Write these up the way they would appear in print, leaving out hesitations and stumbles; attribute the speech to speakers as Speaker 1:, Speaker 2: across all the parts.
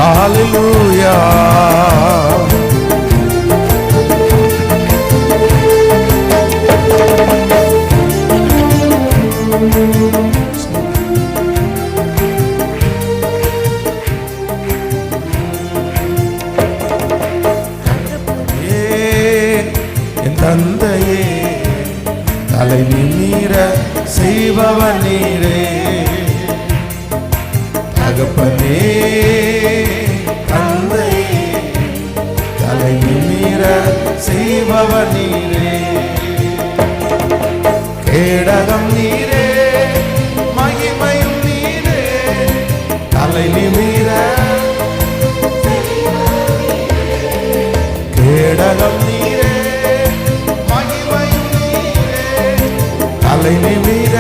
Speaker 1: ஹalleluya. என் தந்தையே, தலை நிமிர செய்பவர் நீரே. தகப்பனே, தந்தையே, தலை நிமிர செய்பவர் நீரே. கேடகம் நீரே, மகிமையும் நீரே. தலை நிமிர கேடகம் நீரே, மகிமையும் நீரே. தலை நிமிர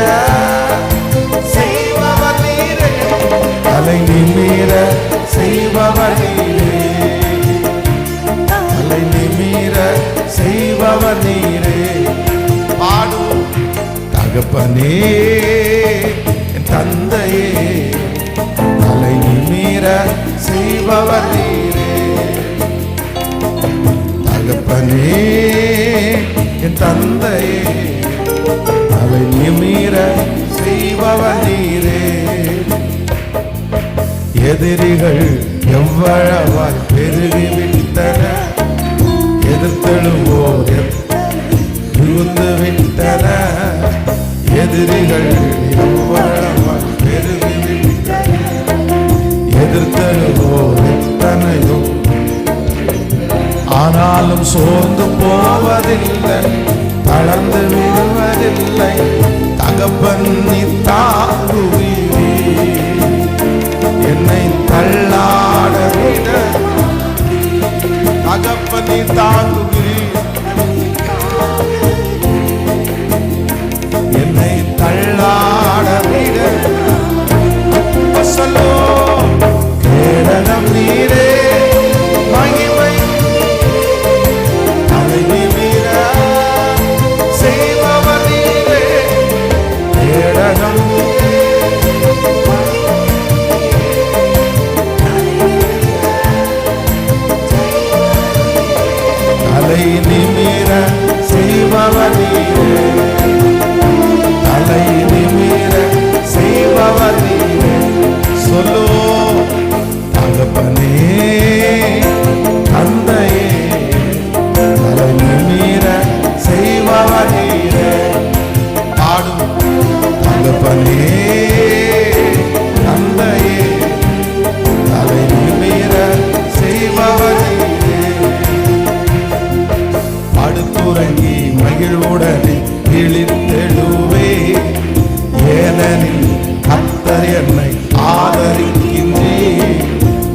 Speaker 1: செய்பவர் நீரே. தலை நிமிர செய்பவர் நீரே. தலை நிமிர செய்பவர் நீரே. பாடும் தகப்பனே, என் தந்தையே, தலை நிமிர செய்பவர் நீரே. தகப்பனே, என் தந்தையே, தலை நிமிர செய்பவர் நீரே. எதிரிகள் எவ்வளவாய் பெருகிவிட்டன, எதிர்த்தெழுவோர் விழுந்து விட்டன. எதிரிகள் எவ்வளவாய் பெருகிவிட்டன, எதிர்த்தெழுவோர் எத்தனையோ. ஆனாலும் சோர்ந்து போவதில்லை, தளர்ந்து விடுவதில்லை. தகப்பன் நீ தாங்குவீரே, என்னை தள்ளாட விட. தகப்பன் நீ தாங்குவீர், என்னை தள்ளாட விட. சொல்லோ கேடகம் நீரே, மகிமை செய்பவர் நீரே. கேடகம் தலை நிமிர செய்பவர் நீரே. தலை நிமிர செய்பவர் நீரே. சொல்லோ தகப்பனே, தந்தையே, தலை நிமிர செய்பவர் நீரே. பாடும் தகப்பனே, தந்தையே, தலை நிமிர செய்பவர் நீரே. படுத்துறங்கி மகிழ்வுடனே விழித்தெழுவே, ஏனெனில் கர்த்தர் என்னை ஆதரிக்கின்றே.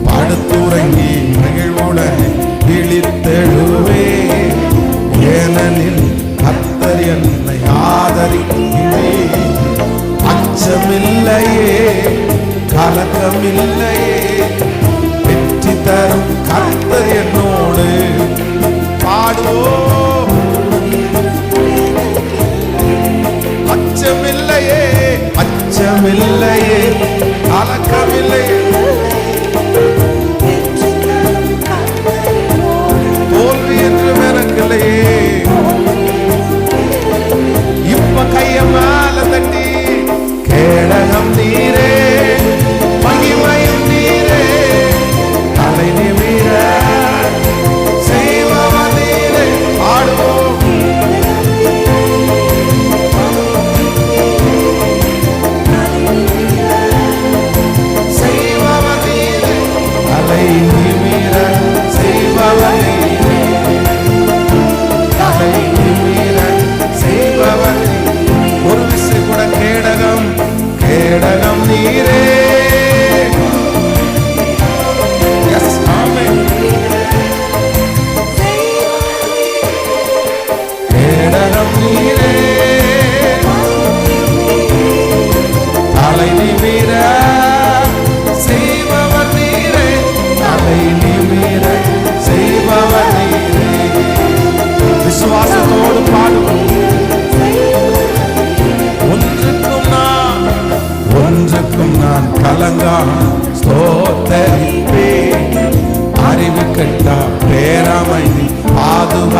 Speaker 1: படுத்துறங்கி மகிழ்வுடனே விழித்தெழுவே, ஏனெனில் கர்த்தர் என்னை ஆதரிக்கின்றே. அச்சமில்லையே, கலக்கமில்லையே,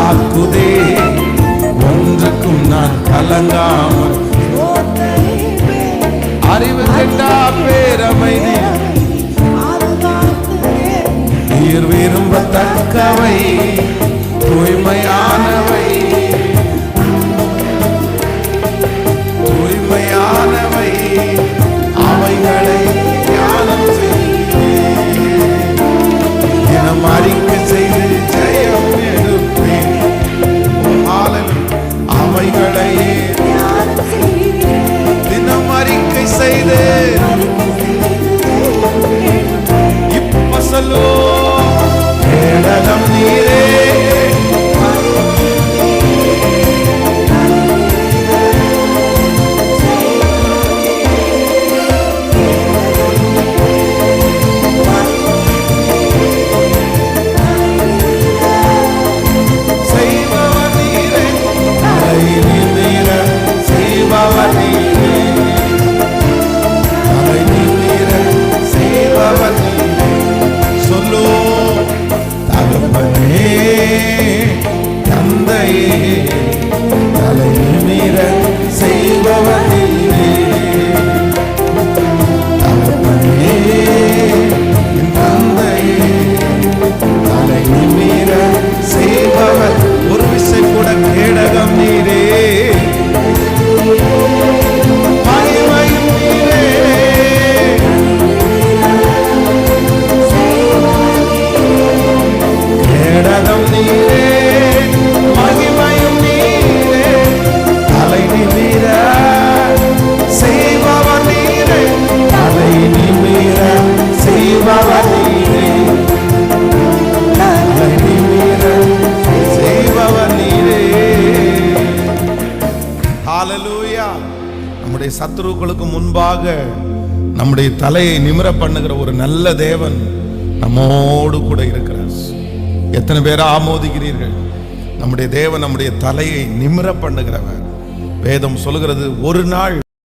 Speaker 1: காக்குதே, ஒன்றுக்கும் நான் கலங்காமல். அறிவு கெட்டா பேரமைதி நீர் விரும்பத்தக்கவை, தூய்மையானவை, தூய்மையானவை, அவைகளை தியானம் செய்கிறேன். தினம் அறிக்கை செய்து ஜெயம் எடுப்பேன். அவைகளையே தினம் அறிக்கை செய்து இப்ப சொல்லோ கேடகம் நீரே, செய்பவர் நீரே, தலை நிமிர செய்பவர் நீரே, தலை நிமிர செய்பவர் நீரே. சொல்லோ தகப்பனே தந்தையே, தலை நிமிர செய்பவர் நீரே. தகப்பனே என் தந்தையே, தலை நிமிர செய்பவர். ஒரு விசை கூட கேடகம் நீரே, மகிமையும் நீரே, கேடகம் நீரே, மகிமையும் நீரே, தலை நிமிர செய்பவர் நீரே, தலை நிமிர செய்பவர் நீரே, தலை நிமிர செய்பவர் நீரே. ஹல்லேலூயா. நம்முடைய சத்துருக்களுக்கு முன்பாக நம்முடைய தலையை நிமிர பண்ணுகிற ஒரு நல்ல தேவன் நம்மோடு கூட இருக்கிறார். எத்தனை பேரை ஆமோதிக்கிறீர்கள்? நம்முடைய தேவன் நம்முடைய தலையை நிமிர பண்ணுகிறவர். வேதம் சொல்கிறது, ஒரு நாள்